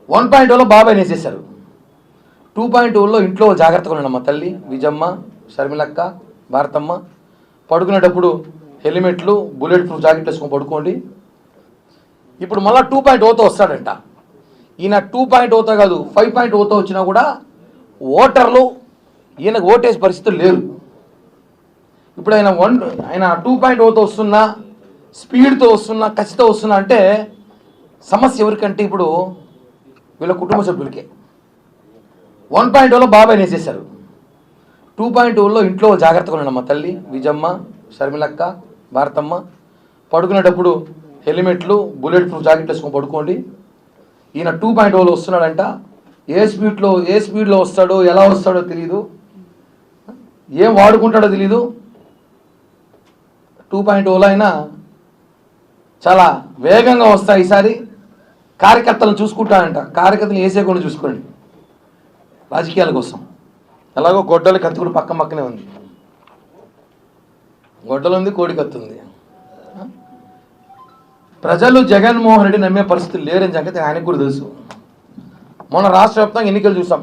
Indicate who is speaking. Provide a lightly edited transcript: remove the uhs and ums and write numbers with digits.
Speaker 1: 1.0లో బాబాయ్ వేసేశారు. 2.0లో ఇంట్లో జాగ్రత్తగా ఉండమ్మా తల్లి, విజమ్మ, షర్మిలక్క, భారతమ్మ. పడుకునేటప్పుడు హెల్మెట్లు, బుల్లెట్ ప్రూఫ్ జాకెట్ వేసుకొని పడుకోండి. ఇప్పుడు మళ్ళీ 2.0తో వస్తాడంట. ఈయన 2.0తో కాదు 5.0తో వచ్చినా కూడా ఓటర్లు ఈయనకు ఓటేసే పరిస్థితులు లేరు. ఇప్పుడు ఆయన 2.0తో వస్తున్నా, స్పీడ్తో వస్తున్నా, కసితో వస్తున్నా అంటే సమస్య ఎవరికంటే ఇప్పుడు వీళ్ళ కుటుంబ సభ్యులకే. 1.0లో బాబాయ్ వేసేశారు. 2.0లో ఇంట్లో జాగ్రత్తగా ఉండమ్మా తల్లి, విజమ్మ, షర్మిలక్క, భారతమ్మ. పడుకునేటప్పుడు హెల్మెట్లు, బుల్లెట్ ప్రూఫ్ జాకెట్ వేసుకొని పడుకోండి. ఈయన 2.0లో వస్తున్నాడంట. ఏ స్పీడ్లో వస్తాడో, ఎలా వస్తాడో తెలియదు, ఏం వాడుకుంటాడో తెలీదు. 2.0లో అయినా చాలా వేగంగా వస్తాయి. ఈసారి కార్యకర్తలను చూసుకుంటానంట. కార్యకర్తలు వేసేకుండా చూసుకోండి రాజకీయాల కోసం. ఎలాగో గొడ్డలి కత్తి కూడా పక్కనే ఉంది. గొడ్డలు ఉంది, కోడి కత్తి ఉంది. ప్రజలు జగన్మోహన్ రెడ్డి నమ్మే పరిస్థితులు లేరని సంగతి ఆయనకు కూడా తెలుసు. మొన్న రాష్ట్ర వ్యాప్తంగా ఎన్నికలు చూసాం.